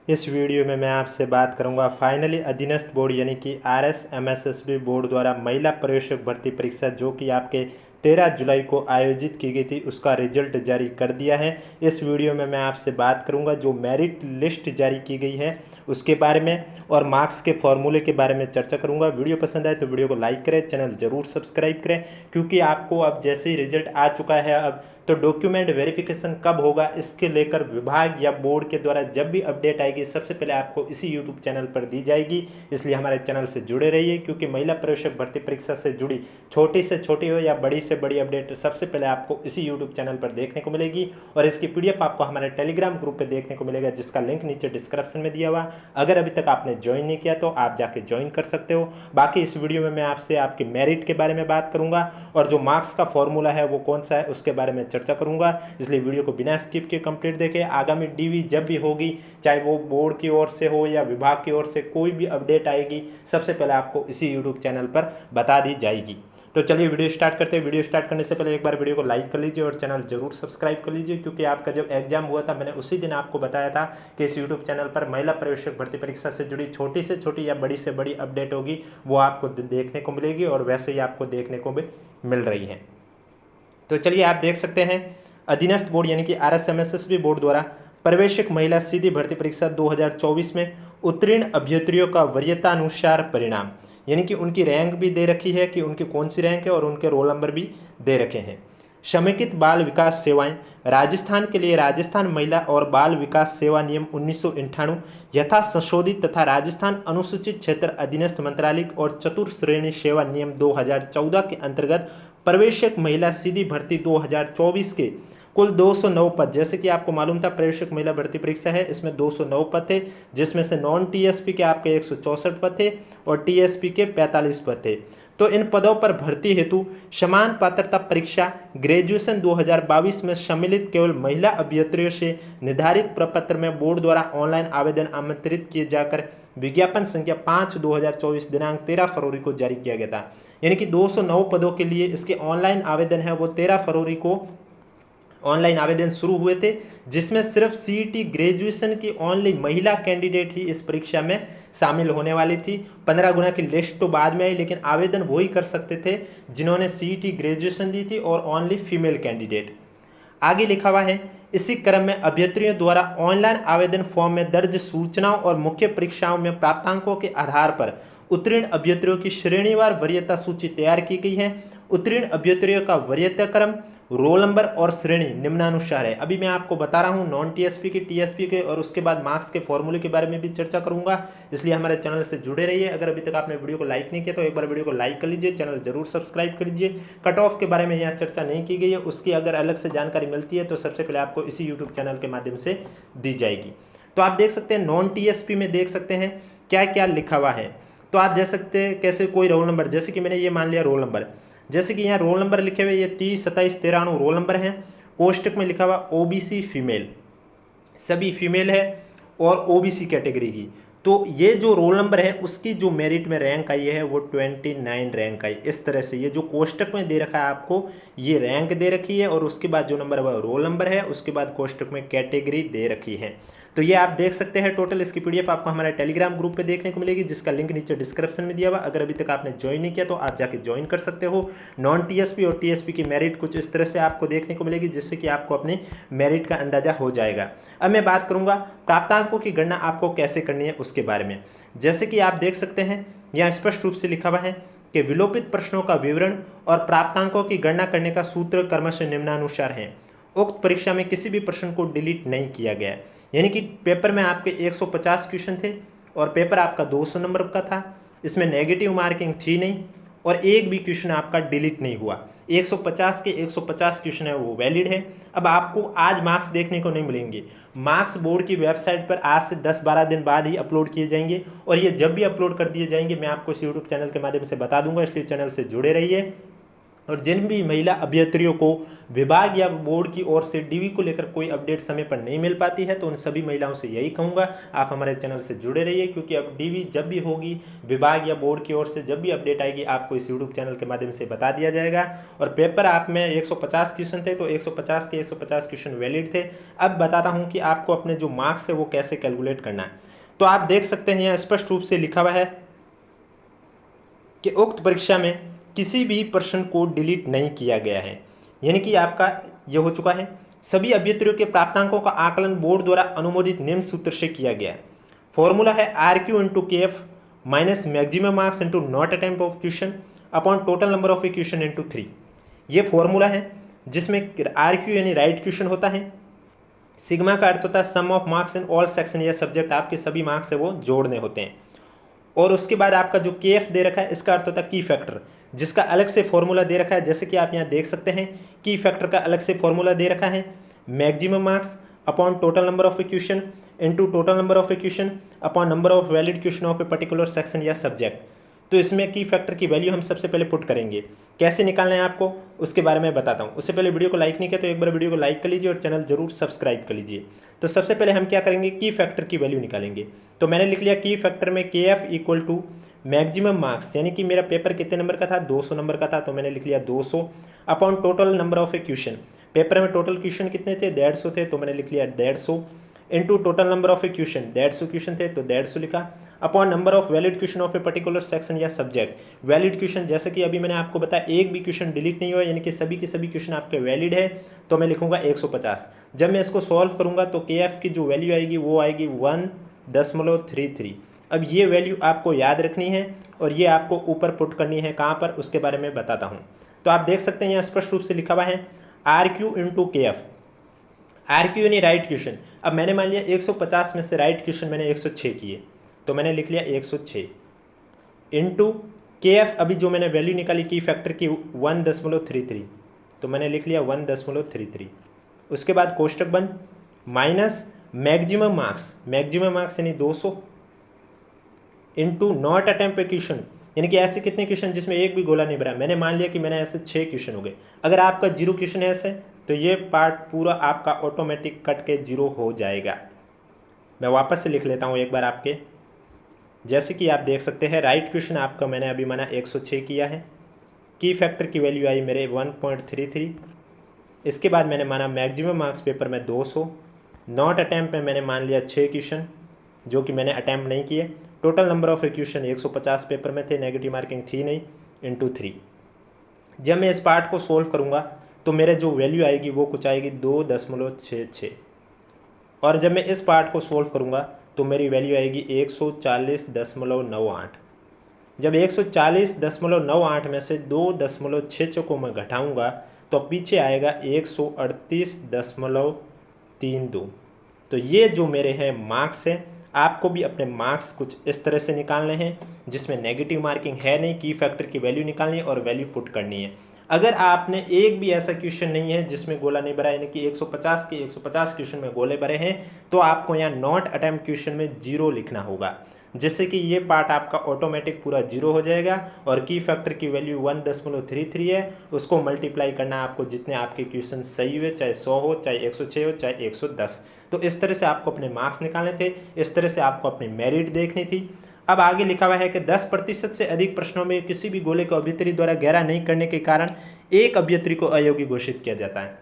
इस वीडियो में मैं आपसे बात करूंगा फाइनली अधीनस्थ बोर्ड यानी कि RSMSSB बोर्ड द्वारा महिला प्रवेशक भर्ती परीक्षा जो कि आपके 13 जुलाई को आयोजित की गई थी उसका रिजल्ट जारी कर दिया है। इस वीडियो में मैं आपसे बात करूंगा जो मेरिट लिस्ट जारी की गई है उसके बारे में और मार्क्स के फॉर्मूले के बारे में चर्चा करूंगा। वीडियो पसंद आए तो वीडियो को लाइक करें, चैनल जरूर सब्सक्राइब करें क्योंकि आपको अब जैसे ही रिजल्ट आ चुका है अब तो डॉक्यूमेंट वेरिफिकेशन कब होगा इसके लेकर विभाग या बोर्ड के द्वारा जब भी अपडेट आएगी सबसे पहले आपको इसी यूट्यूब चैनल पर दी जाएगी। इसलिए हमारे चैनल से जुड़े रहिए क्योंकि महिला प्रवेशक भर्ती परीक्षा से जुड़ी छोटी से छोटी हो या बड़ी से बड़ी अपडेट सबसे पहले आपको इसी यूट्यूब चैनल पर देखने को मिलेगी और इसकी PDF आपको हमारे टेलीग्राम ग्रुप पर देखने को मिलेगा जिसका लिंक नीचे डिस्क्रिप्शन में दिया हुआ। अगर अभी तक आपने ज्वाइन नहीं किया तो आप जाके ज्वाइन कर सकते हो। बाकी इस वीडियो में मैं आपसे आपके मेरिट के बारे में बात करूंगा और जो मार्क्स का फॉर्मूला है वो कौन सा है उसके बारे में चर्चा करूंगा। इसलिए वीडियो को बिना स्किप के कंप्लीट देखें। आगामी डीवी जब भी होगी चाहे वो बोर्ड की ओर से हो या विभाग की ओर से कोई भी अपडेट आएगी सबसे पहले आपको इसी यूट्यूब चैनल पर बता दी जाएगी। तो चलिए वीडियो स्टार्ट करते हैं। वीडियो स्टार्ट करने से पहले एक बार वीडियो को लाइक कर लीजिए और चैनल जरूर सब्सक्राइब कर लीजिए क्योंकि आपका जब एग्जाम हुआ था मैंने उसी दिन आपको बताया था कि इस यूट्यूब चैनल पर महिला प्रवेशक भर्ती परीक्षा से जुड़ी छोटी से छोटी या बड़ी से बड़ी अपडेट होगी वो आपको देखने को मिलेगी और वैसे ही आपको देखने को भी मिल रही है। तो चलिए आप देख सकते हैं अधीनस्थ बोर्ड यानी कि RSMSSB बोर्ड द्वारा प्रवेशक महिला सीधी भर्ती परीक्षा 2024 में उत्तीर्ण अभ्यर्थियों का वरीयता अनुसार परिणाम यानी कि उनकी रैंक भी दे रखी है कि उनकी कौन सी रैंक है और उनके रोल नंबर भी दे रखे हैं। समेकित बाल विकास सेवाएं राजस्थान के लिए राजस्थान महिला और बाल विकास सेवा नियम 1998 यथा संशोधित तथा राजस्थान अनुसूचित क्षेत्र अधीनस्थ मंत्रालय और चतुर्श्रेणी सेवा नियम 2014 के अंतर्गत प्रवेशक महिला सीधी भर्ती 2024 के कुल 209 पद, जैसे कि आपको मालूम था प्रवेशक महिला भर्ती परीक्षा है इसमें 209 पद थे जिसमें से नॉन TSP के आपके 164 पद थे और TSP के 45 पद थे। तो इन पदों पर भर्ती हेतु समान पात्रता परीक्षा ग्रेजुएशन 2022 में सम्मिलित केवल महिला अभ्यर्थियों से निर्धारित प्रपत्र में बोर्ड द्वारा ऑनलाइन आवेदन आमंत्रित किए जाकर विज्ञापन संख्या 5/2024 दिनांक 13 फरवरी को जारी किया गया था। यानी कि 209 पदों के लिए इसके ऑनलाइन आवेदन है वो 13 फरवरी को ऑनलाइन आवेदन शुरू हुए थे जिसमें सिर्फ CET ग्रेजुएशन की ओनली महिला कैंडिडेट ही इस परीक्षा में शामिल होने वाली थी। 15 गुना की लिस्ट तो बाद में आई लेकिन आवेदन वही कर सकते थे जिन्होंने CET ग्रेजुएशन दी थी और ओनली फीमेल कैंडिडेट। आगे लिखा हुआ है इसी क्रम में अभ्यर्थियों द्वारा ऑनलाइन आवेदन फॉर्म में दर्ज सूचनाओं और मुख्य परीक्षाओं में प्राप्तांकों के आधार पर उत्तीर्ण अभ्यर्थियों की श्रेणीवार वरीयता सूची तैयार की गई है। उत्तीर्ण अभ्यर्थियों का वरीयता क्रम, रोल नंबर और श्रेणी निम्नानुसार है। अभी मैं आपको बता रहा हूं नॉन TSP के, TSP के और उसके बाद मार्क्स के फॉर्मूले के बारे में भी चर्चा करूंगा। इसलिए हमारे चैनल से जुड़े रहिए। अगर अभी तक आपने वीडियो को लाइक नहीं किया तो एक बार वीडियो को लाइक कर लीजिए, चैनल जरूर सब्सक्राइब कर लीजिए। कट ऑफ के बारे में यहाँ चर्चा नहीं की गई है, उसकी अगर अलग से जानकारी मिलती है तो सबसे पहले आपको इसी यूट्यूब चैनल के माध्यम से दी जाएगी। तो आप देख सकते हैं नॉन TSP में देख सकते हैं क्या क्या लिखा हुआ है। तो आप देख सकते हैं कैसे कोई रोल नंबर, जैसे कि मैंने ये मान लिया रोल नंबर, जैसे कि यहाँ रोल नंबर लिखे हुए ये 30, 27, 93 रोल नंबर हैं। कोष्टक में लिखा हुआ OBC फीमेल, सभी फीमेल है और OBC कैटेगरी की। तो ये जो रोल नंबर है उसकी जो मेरिट में रैंक आई है वो 29 रैंक आई। इस तरह से ये जो कोष्टक में दे रखा है आपको ये रैंक दे रखी है और उसके बाद जो नंबर है वो रोल नंबर है, उसके बाद कोष्टक में कैटेगरी दे रखी है। तो ये आप देख सकते हैं टोटल। इसकी PDF आपको हमारे टेलीग्राम ग्रुप पे देखने को मिलेगी जिसका लिंक नीचे डिस्क्रिप्शन में दिया हुआ। अगर अभी तक आपने ज्वाइन नहीं किया तो आप जाके ज्वाइन कर सकते हो। नॉन TSP और TSP की मेरिट कुछ इस तरह से आपको देखने को मिलेगी जिससे कि आपको अपने मेरिट का अंदाजा हो जाएगा। अब मैं बात करूंगा प्राप्तांकों की गणना आपको कैसे करनी है उसके बारे में। जैसे कि आप देख सकते हैं यहाँ स्पष्ट रूप से लिखा हुआ है कि विलोपित प्रश्नों का विवरण और प्राप्तांकों की गणना करने का सूत्र क्रमशः निम्नानुसार है। उक्त परीक्षा में किसी भी प्रश्न को डिलीट नहीं किया गया है, यानी कि पेपर में आपके 150 क्वेश्चन थे और पेपर आपका 200 नंबर का था। इसमें नेगेटिव मार्किंग थी नहीं और एक भी क्वेश्चन आपका डिलीट नहीं हुआ। 150 के 150 क्वेश्चन है वो वैलिड है। अब आपको आज मार्क्स देखने को नहीं मिलेंगे, मार्क्स बोर्ड की वेबसाइट पर आज से 10-12 दिन बाद ही अपलोड किए जाएंगे और ये जब भी अपलोड कर दिए जाएंगे मैं आपको इस यूट्यूब चैनल के माध्यम से बता दूंगा, इसलिए चैनल से जुड़े रहिए। और जिन भी महिला अभ्यर्थियों को विभाग या बोर्ड की ओर से डीवी को लेकर कोई अपडेट समय पर नहीं मिल पाती है, तो उन सभी महिलाओं से यही कहूँगा आप हमारे चैनल से जुड़े रहिए, क्योंकि अब डीवी जब भी होगी विभाग या बोर्ड की ओर से जब भी अपडेट आएगी आपको इस यूट्यूब चैनल के माध्यम से बता दिया जाएगा। और पेपर आप में 150 क्वेश्चन थे, तो 150 के 150 क्वेश्चन वैलिड थे। अब बताता हूँ कि आपको अपने जो मार्क्स है वो कैसे कैलकुलेट करना है। तो आप देख सकते हैं यहाँ स्पष्ट रूप से लिखा हुआ है कि उक्त परीक्षा में किसी भी प्रश्न को डिलीट नहीं किया गया है, यानी कि आपका यह हो चुका है। सभी अभ्यर्थियों के प्राप्तांकों का आकलन बोर्ड द्वारा अनुमोदित निम्न सूत्र से किया गया है। फॉर्मूला है RQ into KF minus maximum marks into not attempt of question upon total number of question into 3। ये फॉर्मूला है जिसमें RQ यानी राइट क्वेश्चन होता है, सिग्मा का अर्थ होता है sum of marks in all section या सब्जेक्ट, आपके सभी मार्क्स है वो जोड़ने होते हैं। और उसके बाद आपका जो KF दे रखा है इसका अर्थ होता है की फैक्टर, जिसका अलग से फॉर्मूला दे रखा है। जैसे कि आप यहाँ देख सकते हैं की फैक्टर का अलग से फॉर्मूला दे रखा है maximum marks upon total number of question into total number of question upon number of valid question of a particular section या सब्जेक्ट। तो इसमें की फैक्टर की वैल्यू हम सबसे पहले पुट करेंगे, कैसे निकालना है आपको उसके बारे में बताता हूँ। उससे पहले वीडियो को लाइक नहीं किया तो एक बार वीडियो को लाइक कर लीजिए और चैनल जरूर सब्सक्राइब कर लीजिए। तो सबसे पहले हम क्या करेंगे, की फैक्टर की वैल्यू निकालेंगे। तो मैंने लिख लिया की फैक्टर में KF equal to maximum marks, यानी कि मेरा पेपर कितने नंबर का था 200 नंबर का था, तो मैंने लिख लिया 200 upon total number of A question. Paper में टोटल क्वेश्चन कितने थे 150 थे, तो मैंने लिख लिया 150 into total number of A question 150 question थे तो 150 लिखा upon number of valid question of a particular section या सब्जेक्ट। वैलिड क्वेश्चन जैसे कि अभी मैंने आपको बताया एक भी क्वेश्चन डिलीट नहीं हुआ, यानी कि सभी के सभी क्वेश्चन आपके वैलिड है, तो मैं लिखूंगा 150। जब मैं इसको सॉल्व करूंगा तो KF की जो वैल्यू आएगी वो आएगी 1.33। अब ये वैल्यू आपको याद रखनी है और ये आपको ऊपर पुट करनी है, कहाँ पर उसके बारे में बताता हूँ। तो आप देख सकते हैं यहाँ स्पष्ट रूप से लिखा हुआ है RQ इंटू KF। RQ यानी राइट क्वेश्चन। अब मैंने मान लिया 150 में से राइट क्वेश्चन मैंने 106 किए, तो मैंने लिख लिया 106 इंटू KF, अभी जो मैंने वैल्यू निकाली की फैक्टर की 1.33, तो मैंने लिख लिया 1.33। उसके बाद कोष्टक बंद माइनस मैक्सिमम मार्क्स यानी 200 इंटू नॉट अटेम्प्ट क्वेश्चन, यानी कि ऐसे कितने क्वेश्चन जिसमें एक भी गोला नहीं भरा। मैंने मान लिया कि मैंने ऐसे 6 क्वेश्चन हो गए। अगर आपका 0 क्वेश्चन है ऐसे तो ये पार्ट पूरा आपका ऑटोमेटिक कट के 0 हो जाएगा। मैं वापस से लिख लेता हूँ एक बार आपके, जैसे कि आप देख सकते हैं राइट क्वेश्चन आपका मैंने अभी माना 106 किया है, की फैक्टर की वैल्यू आई मेरे 1.33। इसके बाद मैंने माना मैक्सिमम मार्क्स पेपर में 200, नॉट अटैम्प्ट में मैंने मान लिया 6 क्वेश्चन जो कि मैंने अटैम्प्ट नहीं किए, total number of question 150 paper में थे, नेगेटिव मार्किंग थी नहीं, इंटू 3। जब मैं इस पार्ट को सोल्व करूँगा तो मेरे जो वैल्यू आएगी वो कुछ आएगी 2.66, और जब मैं इस पार्ट को सोल्व करूँगा तो मेरी वैल्यू आएगी 140.98। जब 140.98 में से 2.66 को मैं घटाऊँगा तो पीछे आएगा 138.32। तो ये जो मेरे हैं मार्क्स हैं, आपको भी अपने मार्क्स कुछ इस तरह से निकालने हैं जिसमें नेगेटिव मार्किंग है नहीं, की फैक्टर की वैल्यू निकालनी है और वैल्यू पुट करनी है। अगर आपने एक भी ऐसा क्वेश्चन नहीं है जिसमें गोला नहीं भरा, यानी कि 150 के 150 क्वेश्चन में गोले भरे हैं, तो आपको यहाँ नॉट अटेम्प्ट क्वेश्चन में 0 लिखना होगा, जिससे कि ये पार्ट आपका ऑटोमेटिक पूरा 0 हो जाएगा। और की फैक्टर की वैल्यू 1.33 है, उसको मल्टीप्लाई करना आपको जितने आपके क्वेश्चन सही हुए, चाहे 100 हो, चाहे 106 हो, चाहे 110। तो इस तरह से आपको अपने मार्क्स निकालने थे, इस तरह से आपको अपनी मेरिट देखनी थी। अब आगे लिखा हुआ है कि 10% से अधिक प्रश्नों में किसी भी गोले को अभ्यर्थी द्वारा गहरा नहीं करने के कारण एक अभ्यर्थी को अयोग्य घोषित किया जाता है।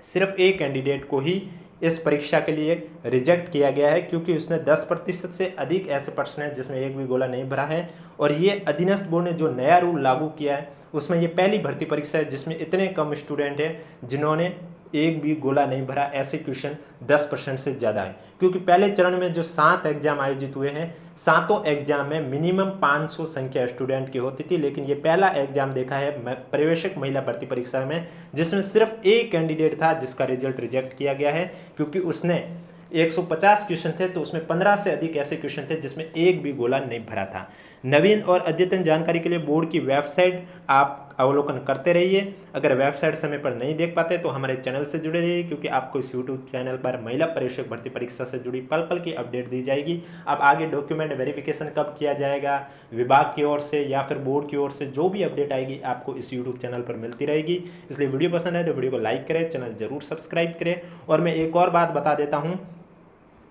सिर्फ एक कैंडिडेट को ही इस परीक्षा के लिए रिजेक्ट किया गया है, क्योंकि उसने 10% से अधिक ऐसे प्रश्न हैं जिसमें एक भी गोला नहीं भरा है। और ये अधीनस्थ बोर्ड ने जो नया रूल लागू किया है उसमें ये पहली भर्ती परीक्षा है जिसमें इतने कम स्टूडेंट हैं जिन्होंने एक भी गोला नहीं भरा। ऐसे क्वेश्चन 10% से ज़्यादा है, क्योंकि पहले चरण में जो 7 एग्जाम आयोजित हुए हैं, 7 एग्जाम में मिनिमम 500 संख्या स्टूडेंट की होती थी, लेकिन ये पहला एग्जाम देखा है प्रवेशक महिला भर्ती परीक्षा में जिसमें सिर्फ एक कैंडिडेट था जिसका रिजल्ट रिजेक्ट किया गया है, क्योंकि उसने 150 क्वेश्चन थे तो उसमें 15 से अधिक ऐसे क्वेश्चन थे जिसमें एक भी गोला नहीं भरा था। नवीन और अद्यतन जानकारी के लिए बोर्ड की वेबसाइट आप अवलोकन करते रहिए। अगर वेबसाइट समय पर नहीं देख पाते तो हमारे चैनल से जुड़े रहिए, क्योंकि आपको इस यूट्यूब चैनल पर महिला पर्यवेक्षक भर्ती परीक्षा से जुड़ी पल पल की अपडेट दी जाएगी। अब आगे डॉक्यूमेंट वेरिफिकेशन कब किया जाएगा विभाग की ओर से या फिर बोर्ड की ओर से, जो भी अपडेट आएगी आपको इस यूट्यूब चैनल पर मिलती रहेगी। इसलिए वीडियो पसंद है तो वीडियो को लाइक करें, चैनल जरूर सब्सक्राइब करें। और मैं एक और बात बता देता हूँ,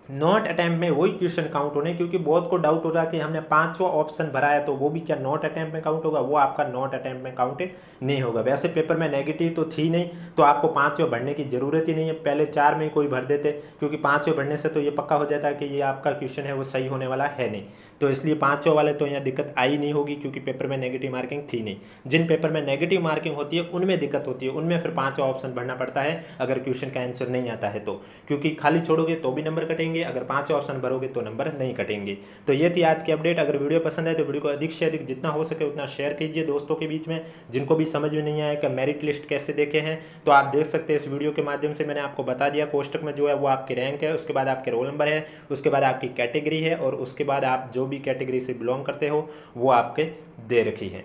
नॉट अटेम्प्ट में वही क्वेश्चन काउंट होने, क्योंकि बहुत को डाउट हो रहा है कि हमने 5वां ऑप्शन भरा है तो वो भी क्या नॉट अटेम्प्ट में काउंट होगा। वो आपका नॉट अटेम्प्ट में काउंट नहीं होगा। वैसे पेपर में नेगेटिव तो थी नहीं, तो आपको 5वां भरने की जरूरत ही नहीं है। पहले 4 में कोई भर देते, क्योंकि 5वें भरने से तो ये पक्का हो जाता है कि ये आपका क्वेश्चन है वो सही होने वाला है नहीं। तो इसलिए 5वें वाले तो यहाँ दिक्कत आई नहीं होगी, क्योंकि पेपर में नेगेटिव मार्किंग थी नहीं। जिन पेपर में नेगेटिव मार्किंग होती है उनमें दिक्कत होती है, उनमें फिर 5वां ऑप्शन भरना पड़ता है अगर क्वेश्चन का आंसर नहीं आता है तो, क्योंकि खाली छोड़ोगे तो भी नंबर कटेंगे, अगर 5वां ऑप्शन भरोगे तो नंबर नहीं कटेंगे। तो ये थी आज की अपडेट। अगर वीडियो पसंद है तो वीडियो को अधिक से अधिक जितना हो सके उतना शेयर कीजिए दोस्तों के बीच में। जिनको भी समझ में नहीं आया कि मेरिट लिस्ट कैसे देखे हैं तो आप देख सकते हैं इस वीडियो के माध्यम से। मैंने आपको बता दिया, कोष्टक में जो है वो आपकी रैंक है, उसके बाद आपके रोल नंबर है, उसके बाद आपकी कैटेगरी है, और उसके बाद आप जो भी कैटेगरी से बिलोंग करते हो वो आपके दे रखी है।